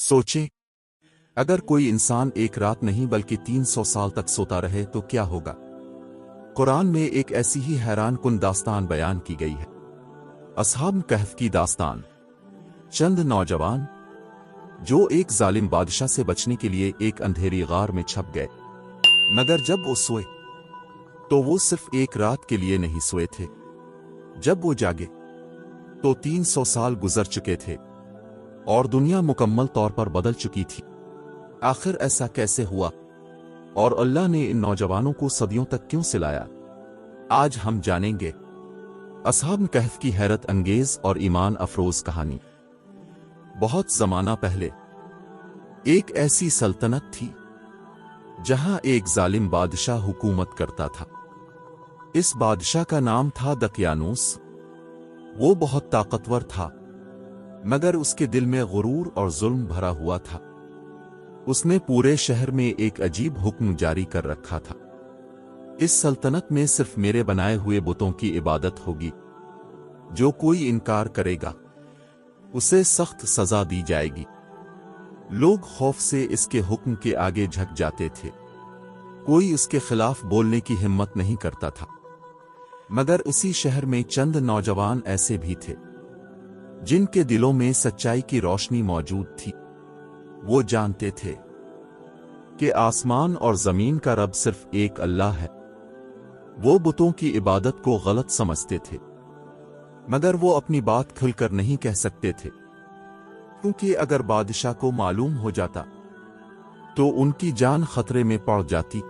सोचें, अगर कोई इंसान एक रात नहीं बल्कि 300 साल तक सोता रहे तो क्या होगा। कुरान में एक ऐसी ही हैरान कुन दास्तान बयान की गई है। असहाब कहफ की दास्तान। चंद नौजवान जो एक जालिम बादशाह से बचने के लिए एक अंधेरी गार में छप गए, मगर जब वो सोए तो वो सिर्फ एक रात के लिए नहीं सोए थे। जब वो जागे तो 300 साल गुजर चुके थे और दुनिया मुकम्मल तौर पर बदल चुकी थी। आखिर ऐसा कैसे हुआ और अल्लाह ने इन नौजवानों को सदियों तक क्यों सिलाया, आज हम जानेंगे। असहाब कहफ की हैरत अंगेज और ईमान अफरोज कहानी। बहुत जमाना पहले एक ऐसी सल्तनत थी जहां एक जालिम बादशाह हुकूमत करता था। इस बादशाह का नाम था दकियानूस। वो बहुत ताकतवर था, मगर उसके दिल में गुरूर और जुल्म भरा हुआ था। उसने पूरे शहर में एक अजीब हुक्म जारी कर रखा था। इस सल्तनत में सिर्फ मेरे बनाए हुए बुतों की इबादत होगी। जो कोई इनकार करेगा उसे सख्त सजा दी जाएगी। लोग खौफ से इसके हुक्म के आगे झुक जाते थे। कोई उसके खिलाफ बोलने की हिम्मत नहीं करता था। मगर उसी शहर में चंद नौजवान ऐसे भी थे जिनके दिलों में सच्चाई की रोशनी मौजूद थी। वो जानते थे कि आसमान और जमीन का रब सिर्फ एक अल्लाह है। वो बुतों की इबादत को गलत समझते थे, मगर वो अपनी बात खुलकर नहीं कह सकते थे, क्योंकि अगर बादशाह को मालूम हो जाता तो उनकी जान खतरे में पड़ जाती।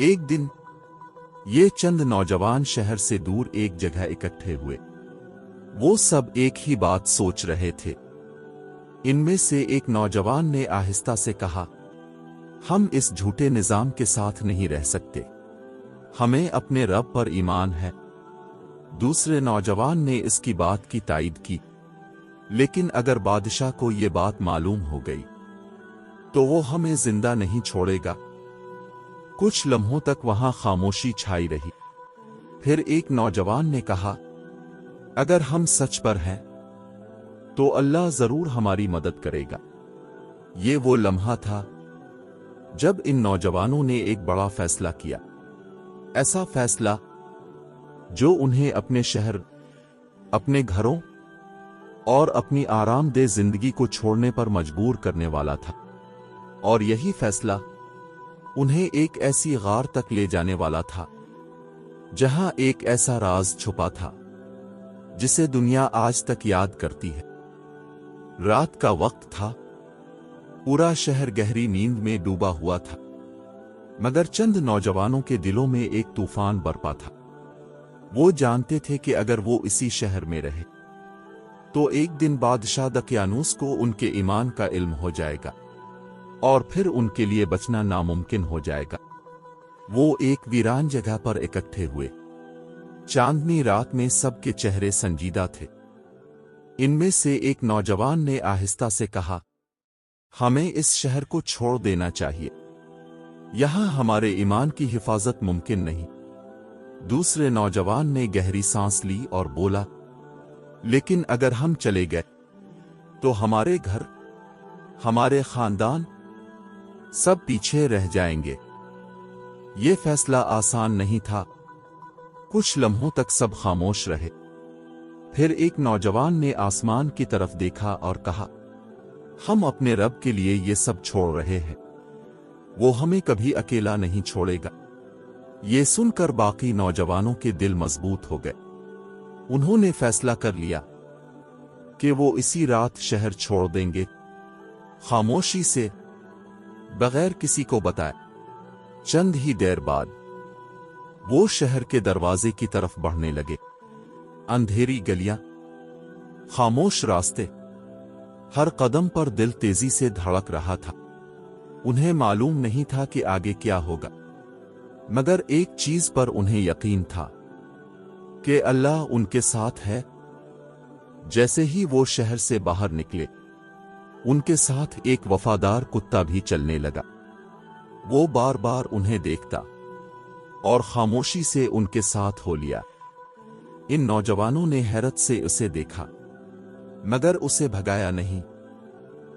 एक दिन ये चंद नौजवान शहर से दूर एक जगह इकट्ठे हुए। वो सब एक ही बात सोच रहे थे। इनमें से एक नौजवान ने आहिस्ता से कहा, हम इस झूठे निजाम के साथ नहीं रह सकते। हमें अपने रब पर ईमान है। दूसरे नौजवान ने इसकी बात की तायीद की, लेकिन अगर बादशाह को ये बात मालूम हो गई तो वो हमें जिंदा नहीं छोड़ेगा। कुछ लम्हों तक वहां खामोशी छाई रही। फिर एक नौजवान ने कहा, अगर हम सच पर हैं तो अल्लाह जरूर हमारी मदद करेगा। ये वो लम्हा था जब इन नौजवानों ने एक बड़ा फैसला किया। ऐसा फैसला जो उन्हें अपने शहर, अपने घरों और अपनी आरामदेह जिंदगी को छोड़ने पर मजबूर करने वाला था। और यही फैसला उन्हें एक ऐसी गार तक ले जाने वाला था जहां एक ऐसा राज छुपा था जिसे दुनिया आज तक याद करती है। रात का वक्त था। पूरा शहर गहरी नींद में डूबा हुआ था, मगर चंद नौजवानों के दिलों में एक तूफान बरपा था। वो जानते थे कि अगर वो इसी शहर में रहे तो एक दिन बादशाह दकियानूस को उनके ईमान का इल्म हो जाएगा और फिर उनके लिए बचना नामुमकिन हो जाएगा। वो एक वीरान जगह पर इकट्ठे हुए। चांदनी रात में सबके चेहरे संजीदा थे। इनमें से एक नौजवान ने आहिस्ता से कहा, हमें इस शहर को छोड़ देना चाहिए। यहां हमारे ईमान की हिफाजत मुमकिन नहीं। दूसरे नौजवान ने गहरी सांस ली और बोला, लेकिन अगर हम चले गए तो हमारे घर, हमारे खानदान सब पीछे रह जाएंगे। ये फैसला आसान नहीं था। कुछ लम्हों तक सब खामोश रहे। फिर एक नौजवान ने आसमान की तरफ देखा और कहा, हम अपने रब के लिए ये सब छोड़ रहे हैं। वो हमें कभी अकेला नहीं छोड़ेगा। ये सुनकर बाकी नौजवानों के दिल मजबूत हो गए। उन्होंने फैसला कर लिया कि वो इसी रात शहर छोड़ देंगे, खामोशी से, बगैर किसी को बताए। चंद ही देर बाद वो शहर के दरवाजे की तरफ बढ़ने लगे। अंधेरी गलियां, खामोश रास्ते, हर कदम पर दिल तेजी से धड़क रहा था। उन्हें मालूम नहीं था कि आगे क्या होगा, मगर एक चीज पर उन्हें यकीन था कि अल्लाह उनके साथ है। जैसे ही वो शहर से बाहर निकले, उनके साथ एक वफादार कुत्ता भी चलने लगा। वो बार बार उन्हें देखता और खामोशी से उनके साथ हो लिया। इन नौजवानों ने हैरत से उसे देखा, मगर उसे भगाया नहीं।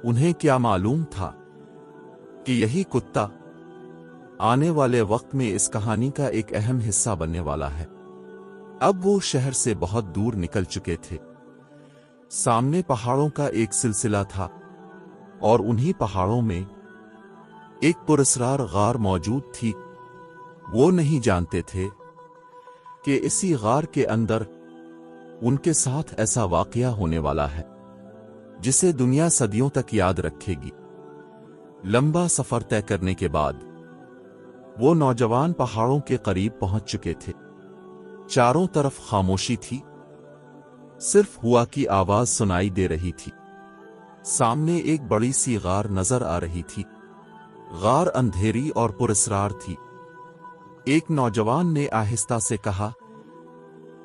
انہیں کیا معلوم تھا کہ یہی کتا آنے والے وقت میں اس کہانی کا ایک اہم حصہ بننے والا ہے۔ اب وہ شہر سے بہت دور نکل چکے تھے۔ سامنے پہاڑوں کا ایک سلسلہ تھا اور انہی پہاڑوں میں ایک پراسرار غار موجود تھی۔ وہ نہیں جانتے تھے کہ اسی غار کے اندر ان کے ساتھ ایسا واقعہ ہونے والا ہے جسے دنیا صدیوں تک یاد رکھے گی۔ لمبا سفر طے کرنے کے بعد وہ نوجوان پہاڑوں کے قریب پہنچ چکے تھے۔ چاروں طرف خاموشی تھی، صرف ہوا کی آواز سنائی دے رہی تھی۔ سامنے ایک بڑی سی غار نظر آ رہی تھی۔ غار اندھیری اور پراسرار تھی۔ ایک نوجوان نے آہستہ سے کہا،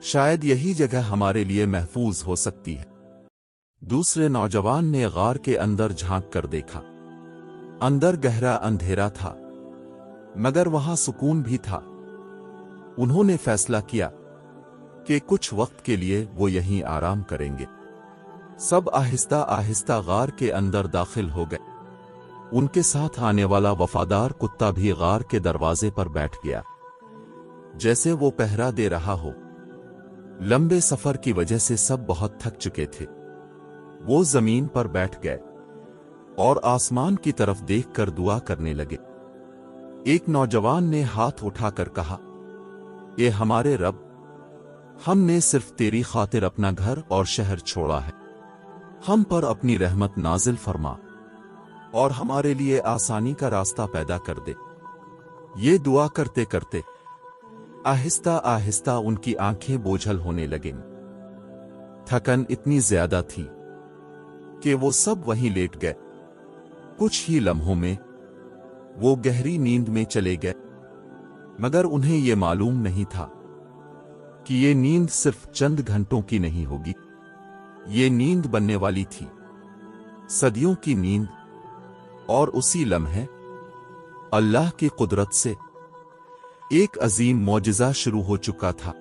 شاید یہی جگہ ہمارے لیے محفوظ ہو سکتی ہے۔ دوسرے نوجوان نے غار کے اندر جھانک کر دیکھا۔ اندر گہرا اندھیرا تھا، مگر وہاں سکون بھی تھا۔ انہوں نے فیصلہ کیا کہ کچھ وقت کے لیے وہ یہیں آرام کریں گے۔ سب آہستہ آہستہ غار کے اندر داخل ہو گئے۔ ان کے ساتھ آنے والا وفادار کتا بھی غار کے دروازے پر بیٹھ گیا، جیسے وہ پہرا دے رہا ہو۔ لمبے سفر کی وجہ سے سب بہت تھک چکے تھے۔ وہ زمین پر بیٹھ گئے اور آسمان کی طرف دیکھ کر دعا کرنے لگے۔ ایک نوجوان نے ہاتھ اٹھا کر کہا، اے ہمارے رب، ہم نے صرف تیری خاطر اپنا گھر اور شہر چھوڑا ہے۔ ہم پر اپنی رحمت نازل فرما اور ہمارے لیے آسانی کا راستہ پیدا کر دے۔ یہ دعا کرتے کرتے آہستہ آہستہ ان کی آنکھیں بوجھل ہونے لگیں۔ تھکن اتنی زیادہ تھی کہ وہ سب وہیں لیٹ گئے۔ کچھ ہی لمحوں میں وہ گہری نیند میں چلے گئے، مگر انہیں یہ معلوم نہیں تھا کہ یہ نیند صرف چند گھنٹوں کی نہیں ہوگی۔ یہ نیند بننے والی تھی، صدیوں کی نیند۔ اور اسی لمحے اللہ کی قدرت سے ایک عظیم معجزہ شروع ہو چکا تھا۔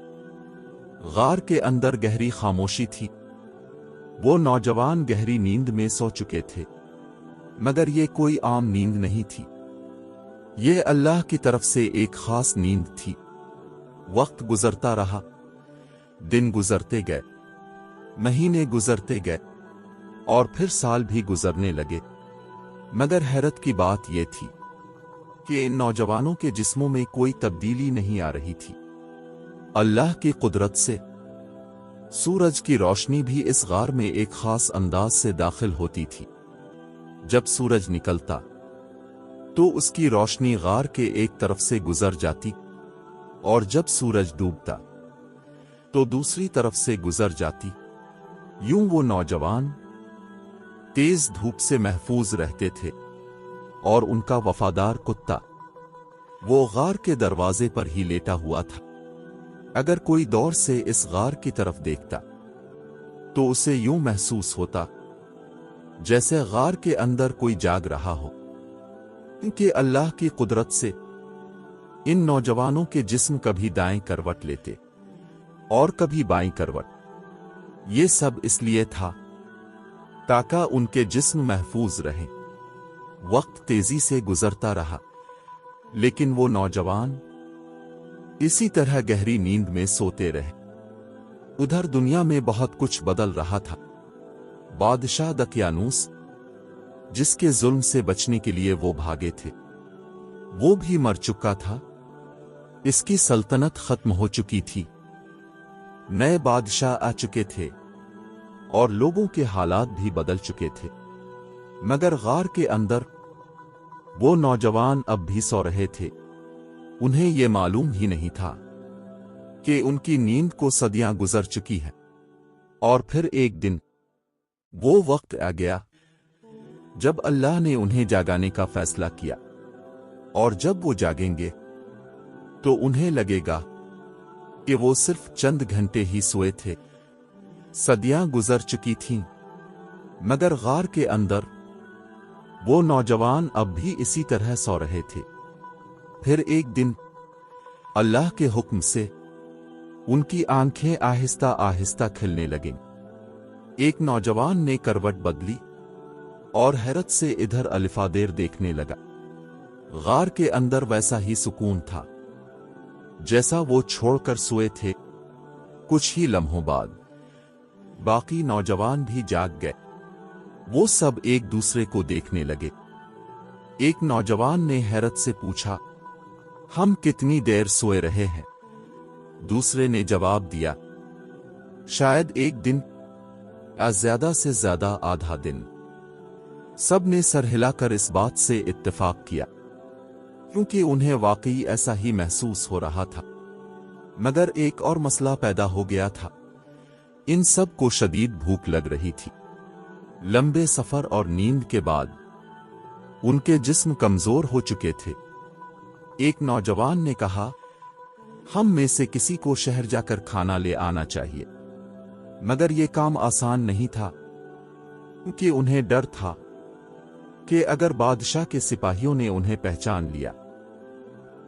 غار کے اندر گہری خاموشی تھی۔ وہ نوجوان گہری نیند میں سو چکے تھے، مگر یہ کوئی عام نیند نہیں تھی۔ یہ اللہ کی طرف سے ایک خاص نیند تھی۔ وقت گزرتا رہا، دن گزرتے گئے، مہینے گزرتے گئے، اور پھر سال بھی گزرنے لگے۔ مگر حیرت کی بات یہ تھی کہ ان نوجوانوں کے جسموں میں کوئی تبدیلی نہیں آ رہی تھی۔ اللہ کی قدرت سے سورج کی روشنی بھی اس غار میں ایک خاص انداز سے داخل ہوتی تھی۔ جب سورج نکلتا تو اس کی روشنی غار کے ایک طرف سے گزر جاتی، اور جب سورج ڈوبتا تو دوسری طرف سے گزر جاتی۔ یوں وہ نوجوان تیز دھوپ سے محفوظ رہتے تھے، اور ان کا وفادار کتا وہ غار کے دروازے پر ہی لیٹا ہوا تھا۔ اگر کوئی دور سے اس غار کی طرف دیکھتا تو اسے یوں محسوس ہوتا جیسے غار کے اندر کوئی جاگ رہا ہو، کیونکہ اللہ کی قدرت سے ان نوجوانوں کے جسم کبھی دائیں کروٹ لیتے اور کبھی بائیں کروٹ۔ یہ سب اس لیے تھا تاکہ ان کے جسم محفوظ رہیں۔ وقت تیزی سے گزرتا رہا، لیکن وہ نوجوان اسی طرح گہری نیند میں سوتے رہے۔ ادھر دنیا میں بہت کچھ بدل رہا تھا۔ بادشاہ دقیانوس، جس کے ظلم سے بچنے کے لیے وہ بھاگے تھے، وہ بھی مر چکا تھا۔ اس کی سلطنت ختم ہو چکی تھی۔ نئے بادشاہ آ چکے تھے اور لوگوں کے حالات بھی بدل چکے تھے، مگر غار کے اندر وہ نوجوان اب بھی سو رہے تھے۔ انہیں یہ معلوم ہی نہیں تھا کہ ان کی نیند کو صدیاں گزر چکی ہیں۔ اور پھر ایک دن وہ وقت آ گیا جب اللہ نے انہیں جاگانے کا فیصلہ کیا، اور جب وہ جاگیں گے تو انہیں لگے گا کہ وہ صرف چند گھنٹے ہی سوئے تھے۔ صدیاں گزر چکی تھیں، مگر غار کے اندر وہ نوجوان اب بھی اسی طرح سو رہے تھے۔ پھر ایک دن اللہ کے حکم سے ان کی آنکھیں آہستہ آہستہ کھلنے لگیں۔ ایک نوجوان نے کروٹ بدلی और हैरत से इधर अलिफादेर देखने लगा। गार के अंदर वैसा ही सुकून था जैसा वो छोड़कर सोए थे। कुछ ही लम्हों बाद बाकी नौजवान भी जाग गए। वो सब एक दूसरे को देखने लगे। एक नौजवान ने हैरत से पूछा, हम कितनी देर सोए रहे हैं? दूसरे ने जवाब दिया, शायद एक दिन या ज्यादा से ज्यादा आधा दिन। सब ने सर हिलाकर इस बात से इत्तेफाक किया, क्योंकि उन्हें वाकई ऐसा ही महसूस हो रहा था। मगर एक और मसला पैदा हो गया था। इन सब को शदीद भूख लग रही थी। लंबे सफर और नींद के बाद उनके जिस्म कमजोर हो चुके थे। एक नौजवान ने कहा, हम में से किसी को शहर जाकर खाना ले आना चाहिए। मगर यह काम आसान नहीं था, क्योंकि उन्हें डर था कि अगर बादशाह के सिपाहियों ने उन्हें पहचान लिया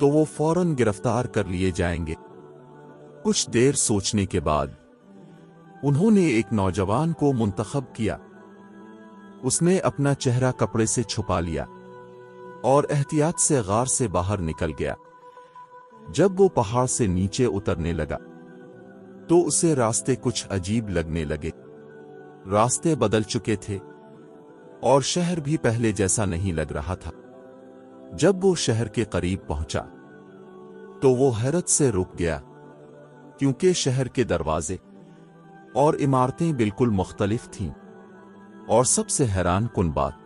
तो वो फौरन गिरफ्तार कर लिए जाएंगे। कुछ देर सोचने के बाद उन्होंने एक नौजवान को मुंतखब किया। उसने अपना चेहरा कपड़े से छुपा लिया और एहतियात से गार से बाहर निकल गया। जब वो पहाड़ से नीचे उतरने लगा तो उसे रास्ते कुछ अजीब लगने लगे। रास्ते बदल चुके थे और शहर भी पहले जैसा नहीं लग रहा था। जब वो शहर के करीब पहुंचा तो वो हैरत से रुक गया, क्योंकि शहर के दरवाजे और इमारतें बिल्कुल मुख्तलिफ थीं। और सबसे हैरान कुन बात,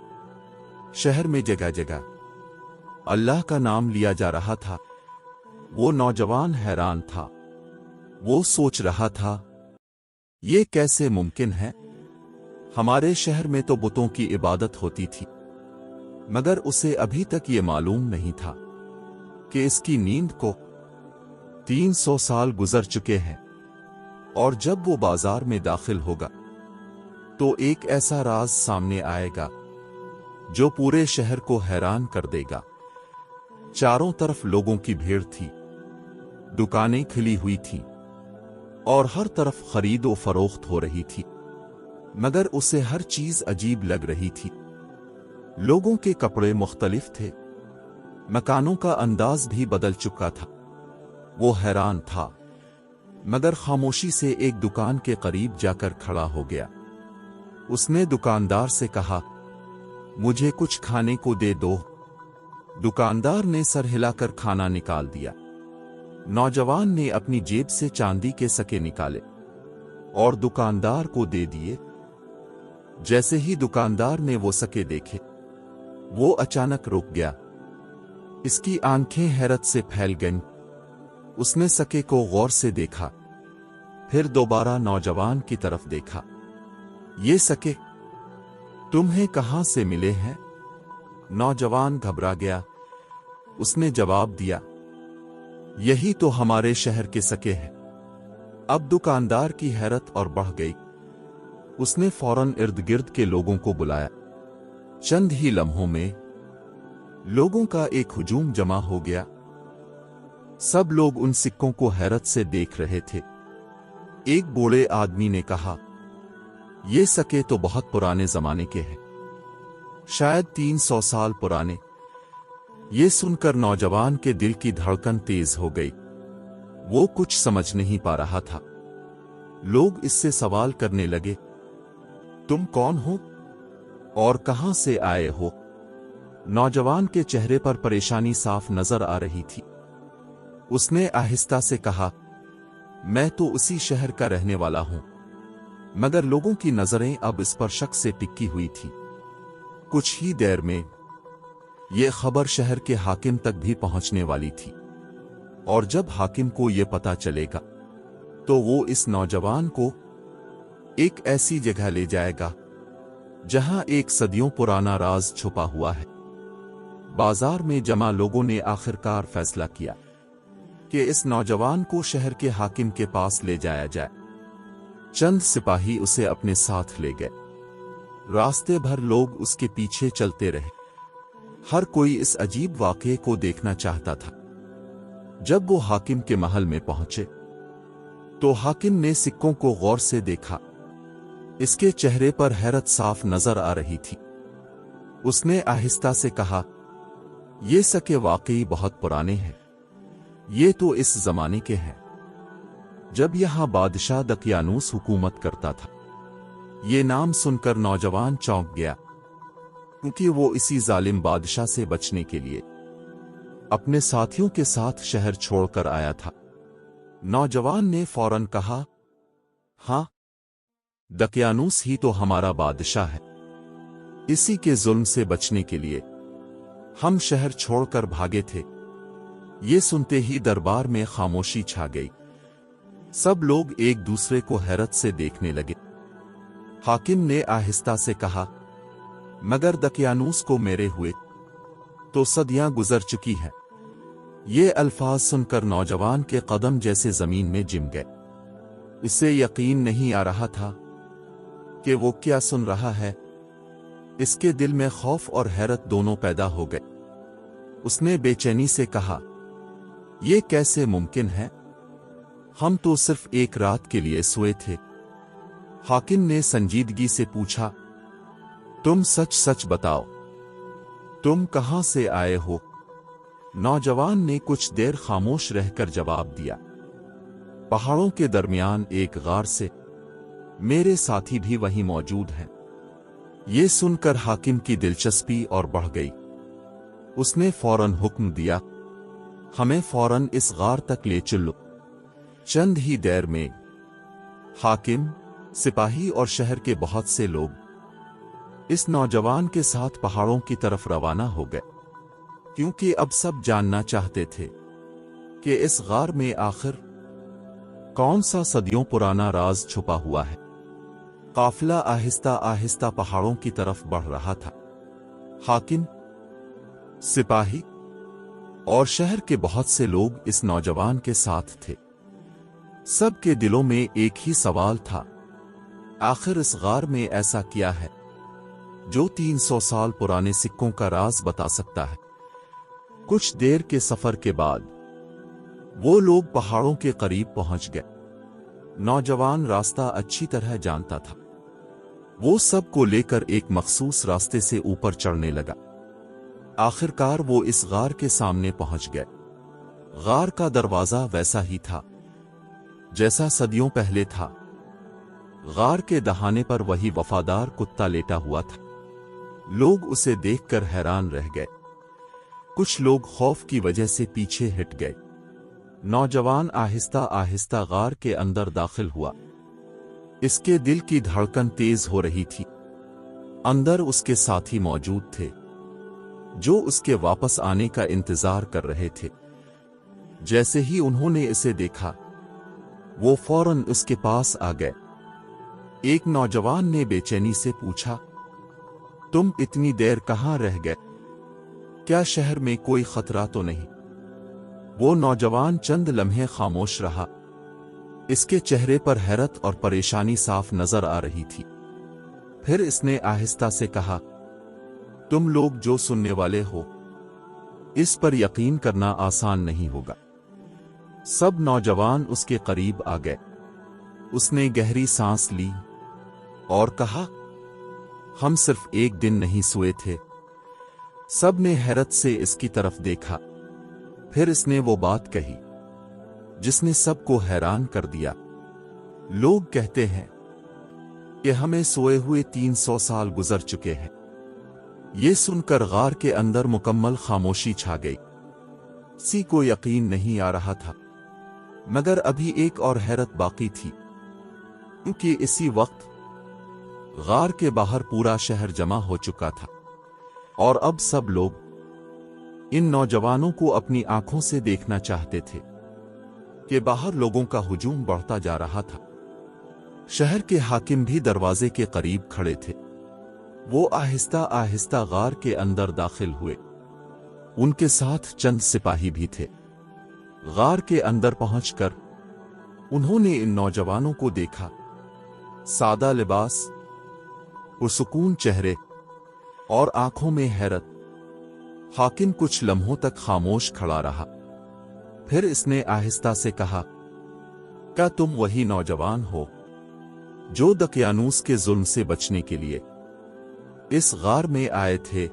शहर में जगह जगह अल्लाह का नाम लिया जा रहा था। वो नौजवान हैरान था। वो सोच रहा था, ये कैसे मुमकिन है? हमारे शहर में तो बुतों की इबादत होती थी। मगर उसे अभी तक ये मालूम नहीं था कि इसकी नींद को 300 साल गुजर चुके हैं। और जब वो बाजार में दाखिल होगा तो एक ऐसा राज सामने आएगा जो पूरे शहर को हैरान कर देगा। चारों तरफ लोगों की भीड़ थी, दुकानें खुली हुई थीं और हर तरफ खरीदो फरोख्त हो रही थी। मगर उसे हर चीज अजीब लग रही थी। लोगों के कपड़े मुख्तलिफ थे, मकानों का अंदाज भी बदल चुका था। वो हैरान था, मगर खामोशी से एक दुकान के करीब जाकर खड़ा हो गया। उसने दुकानदार से कहा, मुझे कुछ खाने को दे दो। दुकानदार ने सर हिलाकर खाना निकाल दिया। नौजवान ने अपनी जेब से चांदी के सके निकाले और दुकानदार को दे दिए। जैसे ही दुकानदार ने वो सके देखे, वो अचानक रुक गया। इसकी आंखें हैरत से फैल गईं। उसने सके को गौर से देखा, फिर दोबारा नौजवान की तरफ देखा। ये सके तुम्हें कहां से मिले हैं? नौजवान घबरा गया। उसने जवाब दिया, यही तो हमारे शहर के सके हैं। अब दुकानदार की हैरत और बढ़ गई। उसने फौरन इर्द गिर्द के लोगों को बुलाया। चंद ही लम्हों में लोगों का एक हुजूम जमा हो गया। सब लोग उन सिक्कों को हैरत से देख रहे थे। एक बूढ़े आदमी ने कहा, ये सके तो बहुत पुराने जमाने के हैं, शायद 300 साल पुराने। ये सुनकर नौजवान के दिल की धड़कन तेज हो गई। वो कुछ समझ नहीं पा रहा था। लोग इससे सवाल करने लगे, तुम कौन हो और कहां से आए हो? नौजवान के चेहरे पर परेशानी साफ नजर आ रही थी। उसने आहिस्ता से कहा, मैं तो उसी शहर का रहने वाला हूं। मगर लोगों की नजरें अब इस पर शक से टिकी हुई थी। कुछ ही देर में यह खबर शहर के हाकिम तक भी पहुंचने वाली थी, और जब हाकिम को यह पता चलेगा तो वो इस नौजवान को एक ऐसी जगह ले जाएगा जहां एक सदियों पुराना राज छुपा हुआ है। बाजार में जमा लोगों ने आखिरकार फैसला किया कि इस नौजवान को शहर के हाकिम के पास ले जाया जाए। चंद सिपाही उसे अपने साथ ले गए। रास्ते भर लोग उसके पीछे चलते रहे। हर कोई इस अजीब वाक़ये को देखना चाहता था। जब वो हाकिम के महल में पहुंचे तो हाकिम ने सिक्कों को गौर से देखा। इसके चेहरे पर हैरत साफ नजर आ रही थी। उसने आहिस्ता से कहा, ये सके वाकई बहुत पुराने हैं। ये तो इस जमाने के हैं जब यहां बादशाह दकियानूस हुकूमत करता था। ये नाम सुनकर नौजवान चौंक गया, क्योंकि वो इसी जालिम बादशाह से बचने के लिए अपने साथियों के साथ शहर छोड़कर आया था। नौजवान ने फौरन कहा, हाँ, दकियानूस ही तो हमारा बादशाह है। इसी के जुल्म से बचने के लिए हम शहर छोड़कर भागे थे। ये सुनते ही दरबार में खामोशी छा गई। सब लोग एक दूसरे को हैरत से देखने लगे। हाकिम ने आहिस्ता से कहा, मगर दकियानूस को मेरे हुए तो सदियां गुजर चुकी हैं। ये अल्फाज सुनकर नौजवान के कदम जैसे जमीन में जिम गए। इसे यकीन नहीं आ रहा था कि वो क्या सुन रहा है। इसके दिल में खौफ और हैरत दोनों पैदा हो गए। उसने बेचैनी से कहा, ये कैसे मुमकिन है? हम तो सिर्फ एक रात के लिए सोए थे। हाकिम ने संजीदगी से पूछा, तुम सच सच बताओ, तुम कहां से आए हो? नौजवान ने कुछ देर खामोश रहकर जवाब दिया, पहाड़ों के दरमियान एक गार से। मेरे साथी भी वहीं मौजूद हैं। ये सुनकर हाकिम की दिलचस्पी और बढ़ गई। उसने फौरन हुक्म दिया, हमें फौरन इस गार तक ले चलो। चंद ही देर में हाकिम, सिपाही और शहर के बहुत से लोग इस नौजवान के साथ पहाड़ों की तरफ रवाना हो गए, क्योंकि अब सब जानना चाहते थे कि इस गार में आखिर कौन सा सदियों पुराना राज छुपा हुआ है। काफिला आहिस्ता आहिस्ता पहाड़ों की तरफ बढ़ रहा था। हाकिम, सिपाही और शहर के बहुत से लोग इस नौजवान के साथ थे। सबके दिलों में एक ही सवाल था, आखिर इस गार में ऐसा क्या है जो 300 साल पुराने सिक्कों का राज बता सकता है। कुछ देर के सफर के बाद वो लोग पहाड़ों के करीब पहुंच गए। नौजवान रास्ता अच्छी तरह जानता था। वो सबको लेकर एक मखसूस रास्ते से ऊपर चढ़ने लगा। आखिरकार वो इस गार के सामने पहुंच गए। गार का दरवाजा वैसा ही था जैसा सदियों पहले था। गार के दहाने पर वही वफादार कुत्ता लेटा हुआ था। लोग उसे देखकर हैरान रह गए। कुछ लोग खौफ की वजह से पीछे हट गए। नौजवान आहिस्ता आहिस्ता गार के अंदर दाखिल हुआ। इसके दिल की धड़कन तेज हो रही थी। अंदर उसके साथी मौजूद थे जो उसके वापस आने का इंतजार कर रहे थे। जैसे ही उन्होंने इसे देखा, वो फौरन उसके पास आ गए। एक नौजवान ने बेचैनी से पूछा, तुम इतनी देर कहां रह गए? क्या शहर में कोई खतरा तो नहीं? वो नौजवान चंद लम्हे खामोश रहा। इसके चेहरे पर हैरत और परेशानी साफ नजर आ रही थी। फिर इसने आहिस्ता से कहा, तुम लोग जो सुनने वाले हो, इस पर यकीन करना आसान नहीं होगा। सब नौजवान उसके करीब आ गए। उसने गहरी सांस ली और कहा, हम सिर्फ एक दिन नहीं सोए थे। सब ने हैरत से इसकी तरफ देखा। फिर इसने वो बात कही जिसने सबको हैरान कर दिया। लोग कहते हैं कि हमें सोए हुए 300 साल गुजर चुके हैं। ये सुनकर गार के अंदर मुकम्मल खामोशी छा गई। किसी को यकीन नहीं आ रहा था, मगर अभी एक और हैरत बाकी थी, क्योंकि इसी वक्त गार के बाहर पूरा शहर जमा हो चुका था और अब सब लोग इन नौजवानों को अपनी आंखों से देखना चाहते थे कि बाहर लोगों का हुजूम बढ़ता जा रहा था। शहर के हाकिम भी दरवाजे के करीब खड़े थे। वो आहिस्ता आहिस्ता गार के अंदर दाखिल हुए। उनके साथ चंद सिपाही भी थे। गार के अंदर पहुंचकर उन्होंने इन नौजवानों को देखा। सादा लिबास, पुरसुकून चेहरे और आंखों में हैरत। हाकिम कुछ लम्हों तक खामोश खड़ा रहा। फिर इसने आहिस्ता से कहा, क्या तुम वही नौजवान हो जो दकियानूस के जुल्म से बचने के लिए इस गार में आए थे।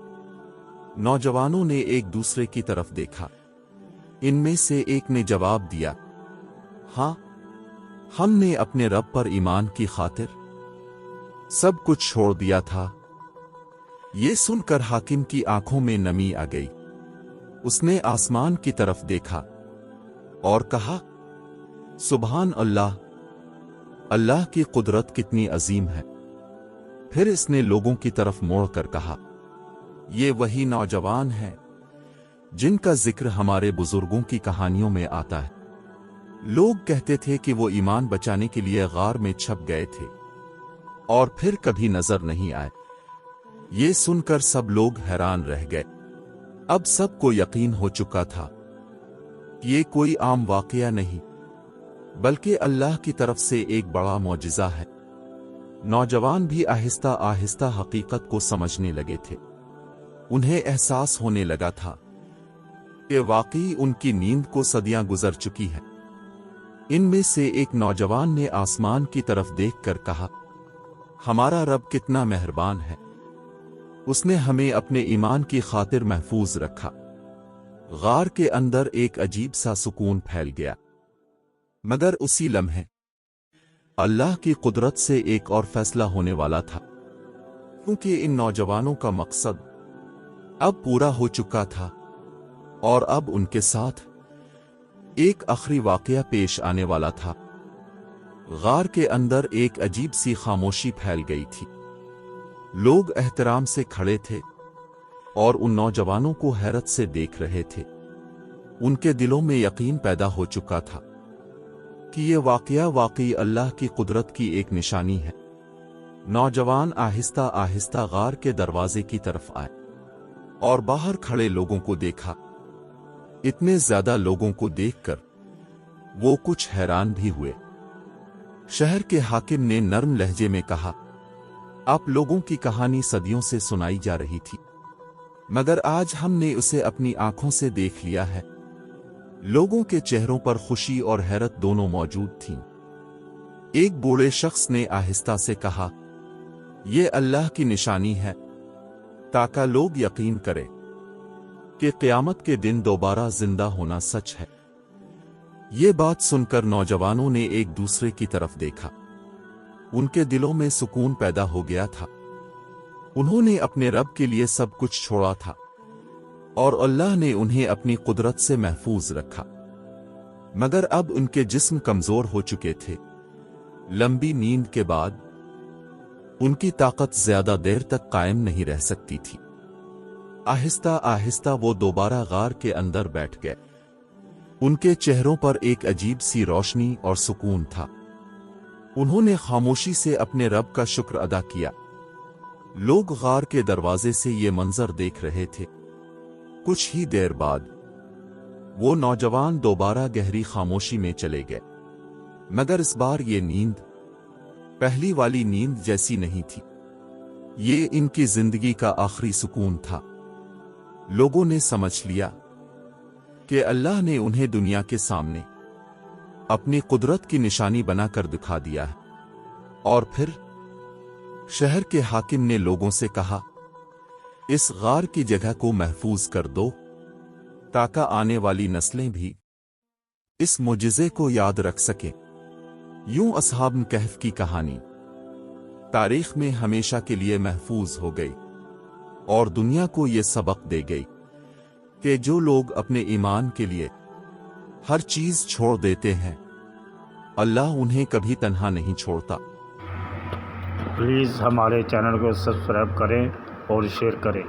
नौजवानों ने एक दूसरे की तरफ देखा। इनमें से एक ने जवाब दिया, हाँ, हमने अपने रब पर ईमान की खातिर सब कुछ छोड़ दिया था। ये सुनकर हाकिम की आंखों में नमी आ गई। उसने आसमान की तरफ देखा और कहा, सुभान अल्लाह, अल्लाह की कुदरत कितनी अजीम है। फिर इसने लोगों की तरफ मोड़कर कहा, ये वही नौजवान है जिनका जिक्र हमारे बुजुर्गों की कहानियों में आता है। लोग कहते थे कि वो ईमान बचाने के लिए गार में छप गए थे और फिर कभी नजर नहीं आए। ये सुनकर सब लोग हैरान रह गए। अब सबको यकीन हो चुका था कि ये कोई आम वाकया नहीं, बल्कि अल्लाह की तरफ से एक बड़ा मौजिज़ा है। नौजवान भी आहिस्ता आहिस्ता हकीकत को समझने लगे थे। उन्हें एहसास होने लगा था कि वाकई उनकी नींद को सदियां गुजर चुकी है। इनमें से एक नौजवान ने आसमान की तरफ देखकर कहा, हमारा रब कितना मेहरबान है, उसने हमें अपने ईमान की खातिर महफूज रखा। गार के अंदर एक अजीब सा सुकून फैल गया। मगर उसी लम्हे अल्लाह की कुदरत से एक और फैसला होने वाला था, क्योंकि इन नौजवानों का मकसद अब पूरा हो चुका था और अब उनके साथ एक आखिरी वाकया पेश आने वाला था। गार के अंदर एक अजीब सी खामोशी फैल गई थी। लोग एहतराम से खड़े थे और उन नौजवानों को हैरत से देख रहे थे। उनके दिलों में यकीन पैदा हो चुका था कि ये वाकया वाकई अल्लाह की कुदरत की एक निशानी है। नौजवान आहिस्ता आहिस्ता गार के दरवाजे की तरफ आए और बाहर खड़े लोगों को देखा। इतने ज्यादा लोगों को देखकर वो कुछ हैरान भी हुए। शहर के हाकिम ने नर्म लहजे में कहा, आप लोगों की कहानी सदियों से सुनाई जा रही थी, मगर आज हमने उसे अपनी आंखों से देख लिया है। लोगों के चेहरों पर खुशी और हैरत दोनों मौजूद थीं। एक बूढ़े शख्स ने आहिस्ता से कहा, यह अल्लाह की निशानी है, ताकि लोग यकीन करें कि क़यामत के दिन दोबारा जिंदा होना सच है। ये बात सुनकर नौजवानों ने एक दूसरे की तरफ देखा। उनके दिलों में सुकून पैदा हो गया था। उन्होंने अपने रब के लिए सब कुछ छोड़ा था और अल्लाह ने उन्हें अपनी कुदरत से महफूज रखा। मगर अब उनके जिस्म कमजोर हो चुके थे। लंबी नींद के बाद उनकी ताकत ज्यादा देर तक कायम नहीं रह सकती थी। आहिस्ता आहिस्ता वो दोबारा गार के अंदर बैठ गए। उनके चेहरों पर एक अजीब सी रोशनी और सुकून था। उन्होंने खामोशी से अपने रब का शुक्र अदा किया। लोग गार के दरवाजे से ये मंजर देख रहे थे। कुछ ही देर बाद वो नौजवान दोबारा गहरी खामोशी में चले गए, मगर इस बार ये नींद पहली वाली नींद जैसी नहीं थी। ये इनकी जिंदगी का आखिरी सुकून था। लोगों ने समझ लिया कि अल्लाह ने उन्हें दुनिया के सामने अपनी कुदरत की निशानी बनाकर दिखा दिया है। और फिर शहर के हाकिम ने लोगों से कहा, इस गार की जगह को महफूज कर दो, ताकि आने वाली नस्लें भी इस मुजिज़े को याद रख सकें। यूं असहाब कहफ की कहानी तारीख में हमेशा के लिए महफूज हो गई और दुनिया को ये सबक दे गई कि जो लोग अपने ईमान के लिए हर चीज छोड़ देते हैं, अल्लाह उन्हें कभी तन्हा नहीं छोड़ता। प्लीज़ हमारे चैनल को सब्सक्राइब करें और शेयर करें।